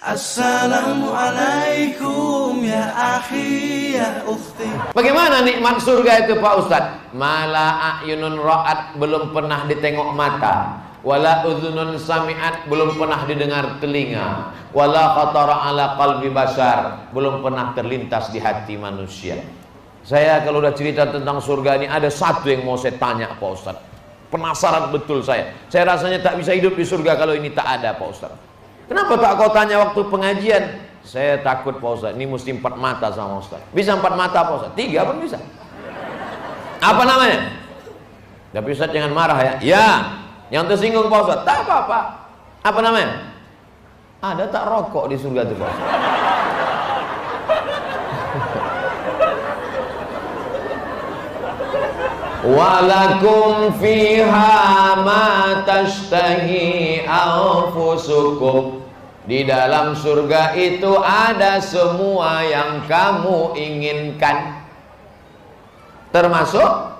Assalamualaikum ya akhi ya ukhti. Bagaimana nikmat surga itu Pak Ustadz? Mala a'yunun ra'at, belum pernah ditengok mata, wala udhunun sami'at, belum pernah didengar telinga, wala khatara ala qalbi bashar, belum pernah terlintas di hati manusia. Saya kalau udah cerita tentang surga ini, ada satu yang mau saya tanya Pak Ustadz. Penasaran betul saya. Saya rasanya tak bisa hidup di surga kalau ini tak ada Pak Ustadz. Kenapa tak kau tanya waktu pengajian? Saya takut Pak Ustadz, ini mesti 4 mata sama Ustadz. Bisa 4 mata Pak Ustadz? 3 pun bisa. Apa namanya? Tapi Ustadz jangan marah ya. Ya, yang tersinggung Pak Ustadz, tak apa-apa. Apa namanya? Ada tak rokok di surga itu Pak Ustadz? Walakum fiha ma tashtahi anfusukum. Di dalam surga itu ada semua yang kamu inginkan, termasuk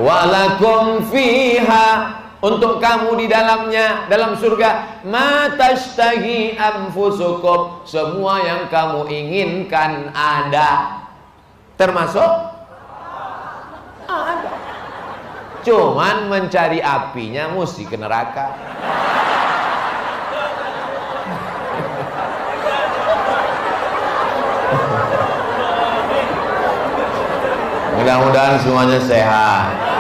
walakum fiha, untuk kamu di dalamnya, dalam surga, ma tashtahi anfusukum, semua yang kamu inginkan ada, termasuk ada. Cuman mencari apinya mesti ke neraka. Mudah-mudahan semuanya sehat.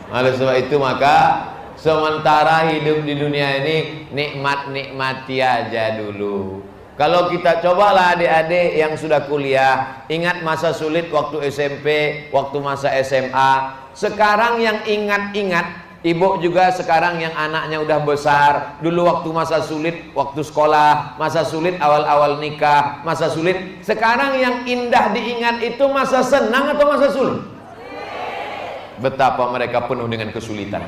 Oleh sebab itu maka sementara hidup di dunia ini nikmati aja dulu. Kalau kita cobalah adik-adik yang sudah kuliah, ingat masa sulit waktu SMP, waktu masa SMA. Sekarang yang ingat-ingat, ibu juga sekarang yang anaknya udah besar. Dulu waktu masa sulit, waktu sekolah, masa sulit awal-awal nikah, masa sulit. Sekarang yang indah diingat itu masa senang atau masa sulit? Betapa mereka penuh dengan kesulitan.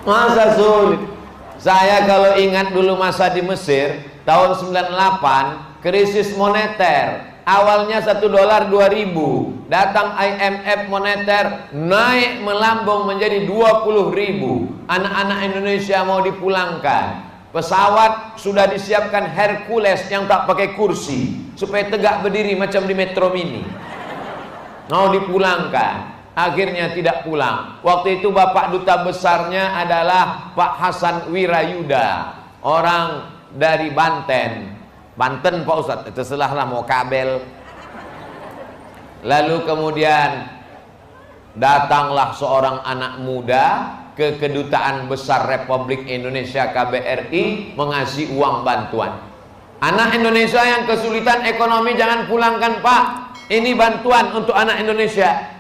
Masa sulit. Saya kalau ingat dulu masa di Mesir tahun 98, krisis moneter. Awalnya $1 2.000, datang IMF moneter, naik melambung menjadi 20.000. Anak-anak Indonesia mau dipulangkan. Pesawat sudah disiapkan Hercules yang tak pakai kursi supaya tegak berdiri macam di Metro Mini. Mau dipulangkan, akhirnya tidak pulang. Waktu itu bapak duta besarnya adalah Pak Hasan Wirayuda, orang dari Banten Pak Ustadz, terserahlah mau kabel. Lalu kemudian datanglah seorang anak muda ke Kedutaan Besar Republik Indonesia KBRI mengasih uang bantuan. Anak Indonesia yang kesulitan ekonomi jangan pulangkan Pak, ini bantuan untuk anak Indonesia.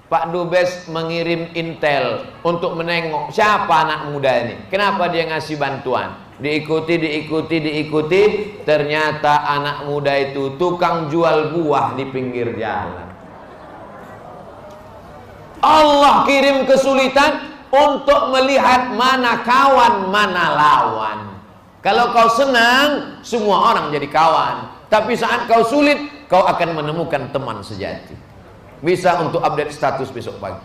Pak Dubes mengirim intel untuk menengok siapa anak muda ini, kenapa dia ngasih bantuan. Diikuti, ternyata anak muda itu tukang jual buah di pinggir jalan. Allah kirim kesulitan untuk melihat mana kawan, mana lawan. Kalau kau senang, semua orang jadi kawan. Tapi saat kau sulit, kau akan menemukan teman sejati. Bisa untuk update status besok pagi.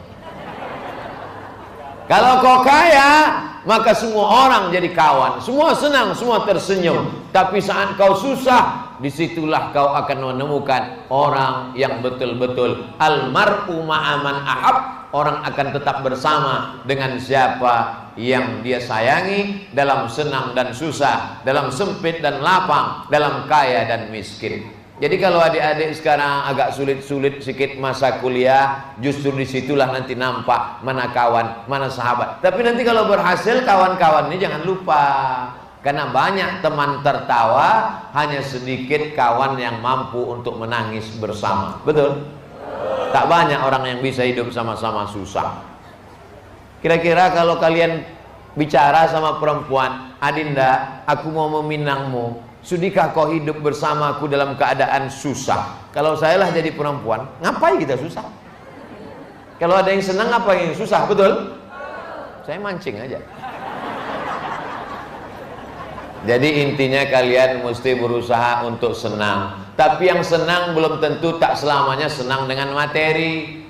Kalau kau kaya, maka semua orang jadi kawan. Semua senang, semua tersenyum. Tapi saat kau susah, disitulah kau akan menemukan orang yang betul-betul almar'u ma'aman ahab. Orang akan tetap bersama dengan siapa yang dia sayangi, dalam senang dan susah, dalam sempit dan lapang, dalam kaya dan miskin. Jadi kalau adik-adik sekarang agak sulit-sulit sedikit masa kuliah, justru disitulah nanti nampak mana kawan, mana sahabat. Tapi nanti kalau berhasil, kawan-kawan ini jangan lupa, karena banyak teman tertawa, hanya sedikit kawan yang mampu untuk menangis bersama. Betul? Tak banyak orang yang bisa hidup sama-sama susah. Kira-kira kalau kalian bicara sama perempuan, Adinda, aku mau meminangmu, sudikah kau hidup bersamaku dalam keadaan susah? Kalau saya lah jadi perempuan, ngapain kita susah? Kalau ada yang senang, apa yang susah? Betul? Saya mancing aja. Jadi intinya kalian mesti berusaha untuk senang. Tapi yang senang belum tentu tak selamanya senang dengan materi.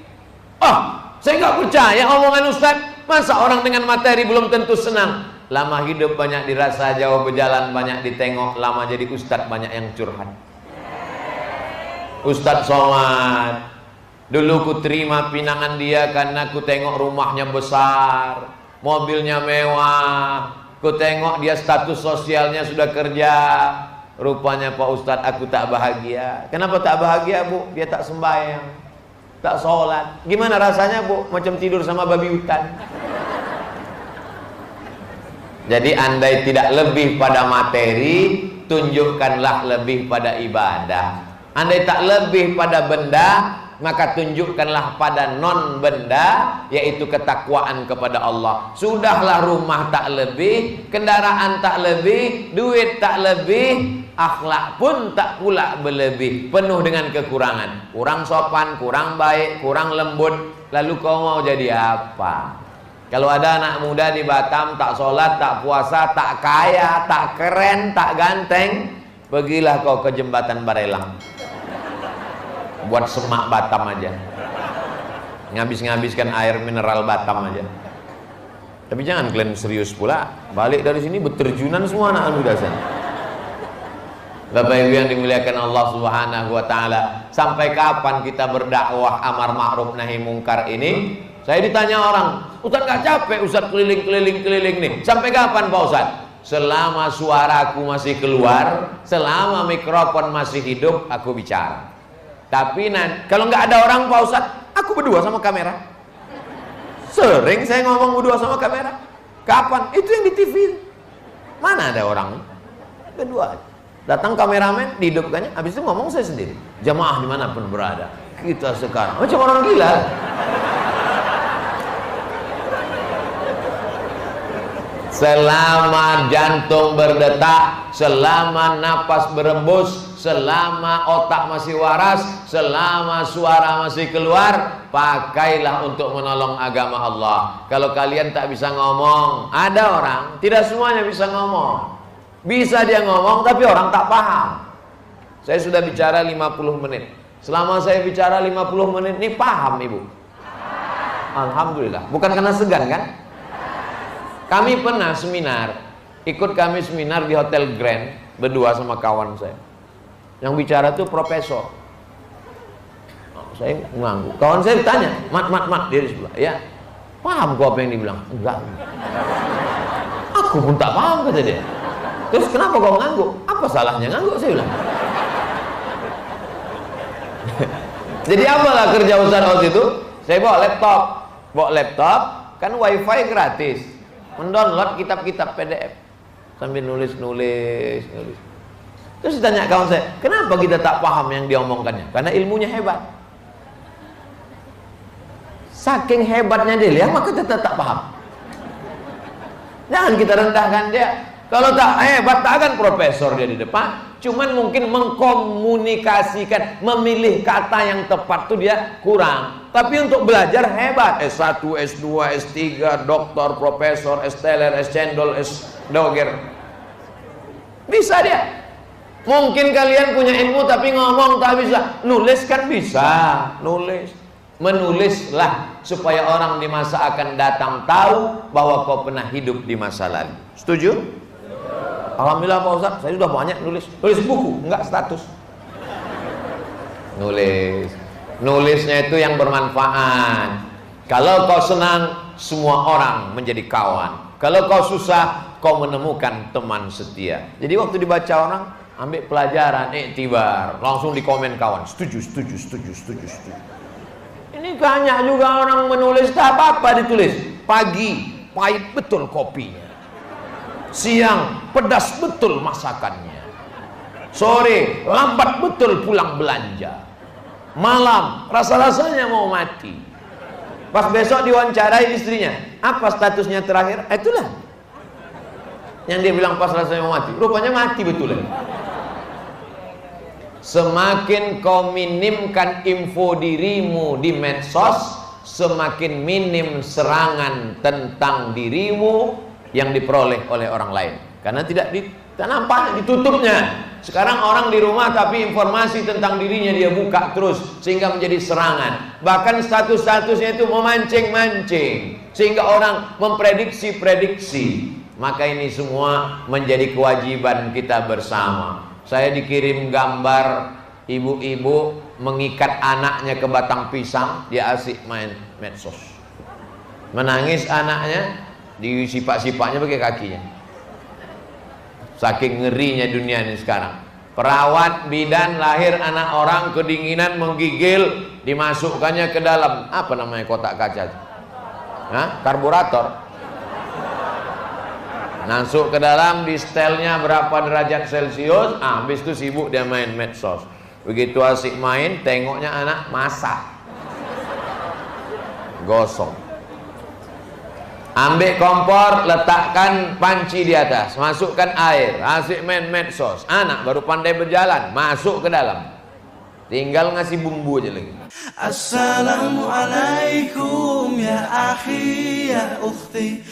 Oh, Saya nggak percaya omongan Ustaz. Masa orang dengan materi belum tentu senang. Lama hidup banyak dirasa, jauh berjalan banyak ditengok. Lama jadi ustaz banyak yang curhat. Ustaz Somad, dulu ku terima pinangan dia karena ku tengok rumahnya besar, mobilnya mewah, ku tengok dia status sosialnya sudah kerja. Rupanya Pak Ustadz aku tak bahagia. Kenapa tak bahagia, Bu? Dia tak sembahyang, tak sholat. Gimana rasanya, Bu? Macam tidur sama babi hutan. Jadi andai tidak lebih pada materi, tunjukkanlah lebih pada ibadah. Andai tak lebih pada benda, maka tunjukkanlah pada non benda, yaitu ketakwaan kepada Allah. Sudahlah rumah tak lebih, kendaraan tak lebih, duit tak lebih, akhlak pun tak pula berlebih, penuh dengan kekurangan. Kurang sopan, kurang baik, kurang lembut. Lalu kau mau jadi apa? Kalau ada anak muda di Batam tak sholat, tak puasa, tak kaya, tak keren, tak ganteng, pergilah kau ke jembatan Barelang, buat semak Batam aja, ngabis-ngabiskan air mineral Batam aja. Tapi jangan kalian serius pula, balik dari sini berterjunan semua anak muda sana. Bapak Ibu yang dimuliakan Allah Subhanahu wa taala, sampai kapan kita berdakwah amar ma'ruf nahi mungkar ini? Saya ditanya orang, Ustaz nggak capek Ustaz keliling-keliling nih? Sampai kapan Pak Ustaz? Selama suaraku masih keluar, selama mikrofon masih hidup, aku bicara. Tapi kalau nggak ada orang Pak Ustaz, aku berdua sama kamera. Sering saya ngomong berdua sama kamera. Kapan? Itu yang di TV. Mana ada orang? Berdua. Datang kameramen, dihidupkannya, habis itu ngomong saya sendiri. Jamaah dimanapun berada, kita sekarang macam orang gila. Selama jantung berdetak, selama napas berembus, selama otak masih waras, selama suara masih keluar, pakailah untuk menolong agama Allah. Kalau kalian tak bisa ngomong, ada orang, tidak semuanya bisa ngomong. Bisa dia ngomong, tapi orang tak paham. Saya sudah bicara 50 menit. Selama saya bicara 50 menit ini paham Ibu? Alhamdulillah. Bukan karena segan kan? Kami pernah seminar, ikut kami seminar di Hotel Grand berdua sama kawan saya. Yang bicara tuh profesor. Saya ngangguk. Kawan saya ditanya, mat, dia di sebelah. Ya, paham kok apa yang dibilang? Enggak. Aku pun tak paham kata dia. Terus kenapa kau ngangguk? Apa salahnya ngangguk? Saya bilang. Jadi apalah kerja Ustaz waktu itu? Saya bawa laptop, kan wifi gratis. Mendownload kitab-kitab PDF sambil nulis. Terus ditanya kawan saya, kenapa kita tak paham yang diomongkannya? Karena ilmunya hebat. Saking hebatnya dia, maka kita tak paham. Jangan kita rendahkan dia. Kalau tak hebat, tak akan profesor dia di depan. Cuman mungkin mengkomunikasikan, memilih kata yang tepat tuh dia kurang. Tapi untuk belajar hebat. S1, S2, S3, doktor, profesor, S-teler, S-cendol, S-doger. Bisa dia. Mungkin kalian punya ilmu tapi ngomong tak bisa. Nulis kan bisa. Nulis. Menulislah supaya orang di masa akan datang tahu bahwa kau pernah hidup di masa lalu. Setuju? Alhamdulillah Pak Ustaz, saya sudah banyak nulis. Nulis buku, enggak status. Nulisnya itu yang bermanfaat. Kalau kau senang, semua orang menjadi kawan. Kalau kau susah, kau menemukan teman setia. Jadi waktu dibaca orang, ambil pelajaran, iktibar, langsung di komen kawan. Setuju. Ini banyak juga orang menulis, tak apa-apa ditulis. Pagi, pahit betul kopinya. Siang, pedas betul masakannya. Sore, lambat betul pulang belanja. Malam, rasa-rasanya mau mati. Pas besok diwawancarai istrinya, apa statusnya terakhir? Itulah yang dia bilang pas rasanya mau mati. Rupanya mati betul. Semakin kau minimkan info dirimu di medsos, semakin minim serangan tentang dirimu yang diperoleh oleh orang lain. Karena tidak Tak nampak ditutupnya. Sekarang orang di rumah tapi informasi tentang dirinya dia buka terus sehingga menjadi serangan. Bahkan status-statusnya itu memancing-mancing sehingga orang memprediksi-prediksi. Maka ini semua menjadi kewajiban kita bersama. Saya dikirim gambar ibu-ibu mengikat anaknya ke batang pisang, dia asik main medsos. Menangis anaknya, disipak-sipaknya pakai kakinya. Saking ngerinya dunia ini sekarang. Perawat bidan lahir anak orang kedinginan menggigil, dimasukkannya ke dalam apa namanya kotak kaca? Hah? Karburator. Masuk ke dalam, di setelnya berapa derajat Celcius, habis itu sibuk dia main medsos. Begitu asik main, tengoknya anak masak, gosong. Ambil kompor, letakkan panci di atas, masukkan air, asik main medsos. Anak baru pandai berjalan, masuk ke dalam, tinggal ngasih bumbu aja lagi. Assalamualaikum ya akhi ya ukhti.